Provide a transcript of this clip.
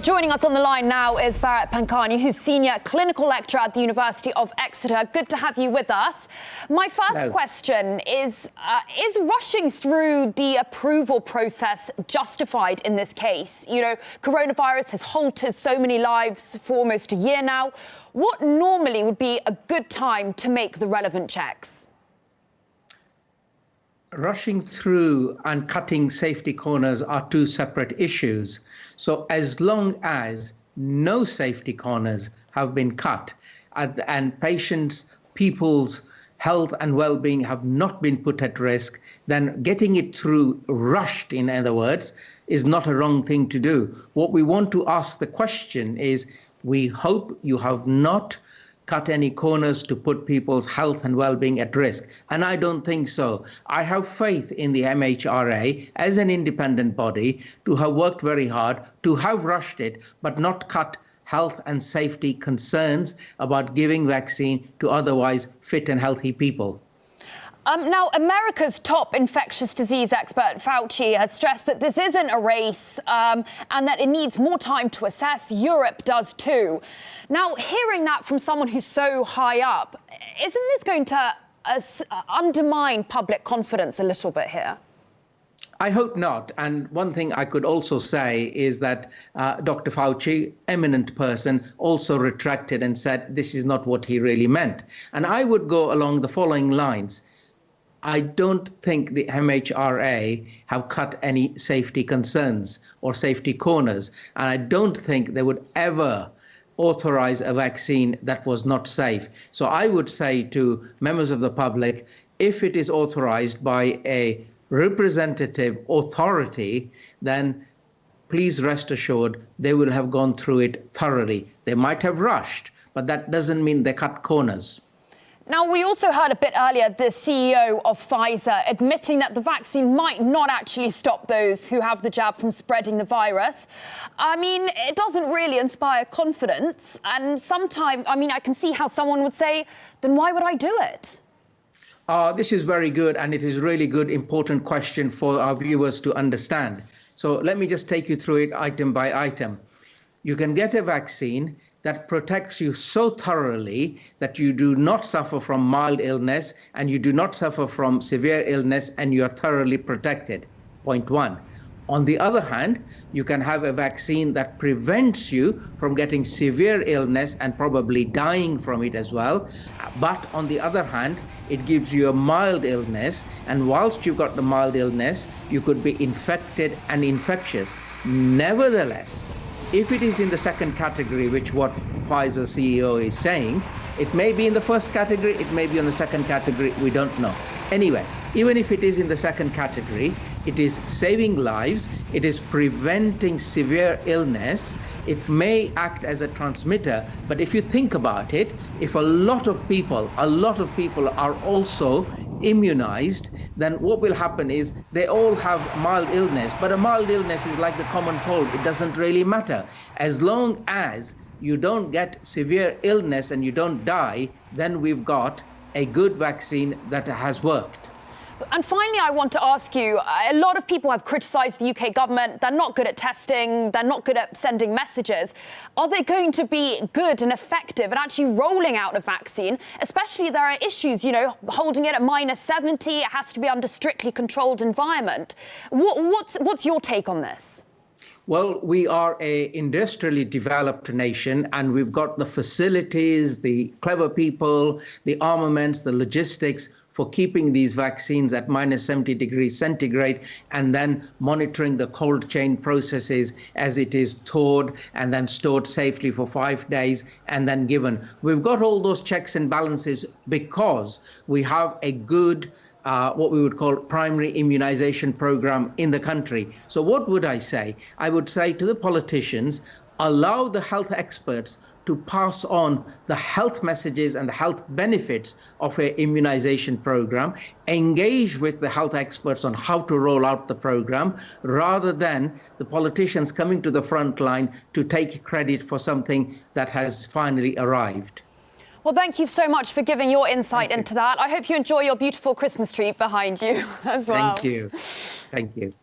Joining us on the line now is Bharat Pankani, who's Senior Clinical Lecturer at the University of Exeter. Good to have you with us. My first question is rushing through the approval process justified in this case? You know, coronavirus has halted so many lives for almost a year now. What normally would be a good time to make the relevant checks? Rushing through and cutting safety corners are two separate issues. So as long as no safety corners have been cut and people's health and well-being have not been put at risk, then getting it through rushed, in other words, is not a wrong thing to do. What we want to ask the question is, we hope you have not cut any corners to put people's health and well-being at risk. And I don't think so. I have faith in the MHRA as an independent body to have worked very hard, to have rushed it, but not cut health and safety concerns about giving vaccine to otherwise fit and healthy people. Now, America's top infectious disease expert, Fauci, has stressed that this isn't a race and that it needs more time to assess. Europe does too. Now, hearing that from someone who's so high up, isn't this going to undermine public confidence a little bit here? I hope not. And one thing I could also say is that Dr. Fauci, eminent person, also retracted and said this is not what he really meant. And I would go along the following lines. I don't think the MHRA have cut any safety concerns or safety corners. And I don't think they would ever authorize a vaccine that was not safe. So I would say to members of the public, if it is authorized by a representative authority, then please rest assured they will have gone through it thoroughly. They might have rushed, but that doesn't mean they cut corners. Now, we also heard a bit earlier the CEO of Pfizer admitting that the vaccine might not actually stop those who have the jab from spreading the virus. I mean, it doesn't really inspire confidence. And sometimes, I mean, I can see how someone would say, then why would I do it? This is very good, and it is really good, important question for our viewers to understand. So let me just take you through it item by item. You can get a vaccine that protects you so thoroughly that you do not suffer from mild illness and you do not suffer from severe illness, and you are thoroughly protected. Point one. On the other hand, you can have a vaccine that prevents you from getting severe illness and probably dying from it as well. But on the other hand, it gives you a mild illness, and whilst you've got the mild illness, you could be infected and infectious. Nevertheless, if it is in the second category, which what Pfizer CEO is saying, it may be in the first category, it may be in the second category, we don't know. Anyway, even if it is in the second category, it is saving lives, it is preventing severe illness, it may act as a transmitter. But if you think about it, if a lot of people are also immunized, then what will happen is they all have mild illness. But a mild illness is like the common cold. It doesn't really matter. As long as you don't get severe illness and you don't die, then we've got a good vaccine that has worked. And finally, I want to ask you, a lot of people have criticised the UK government. They're not good at testing. They're not good at sending messages. Are they going to be good and effective at actually rolling out a vaccine? Especially there are issues, you know, holding it at -70. It has to be under strictly controlled environment. What's your take on this? Well, we are an industrially developed nation, and we've got the facilities, the clever people, the armaments, the logistics for keeping these vaccines at -70 degrees centigrade and then monitoring the cold chain processes as it is thawed and then stored safely for 5 days and then given. We've got all those checks and balances because we have a good what we would call primary immunization program in the country. So what would I say? I would say to the politicians, allow the health experts to pass on the health messages and the health benefits of an immunization program, engage with the health experts on how to roll out the program, rather than the politicians coming to the front line to take credit for something that has finally arrived. Well, thank you so much for giving your insight into that. I hope you enjoy your beautiful Christmas tree behind you as well. Thank you. Thank you.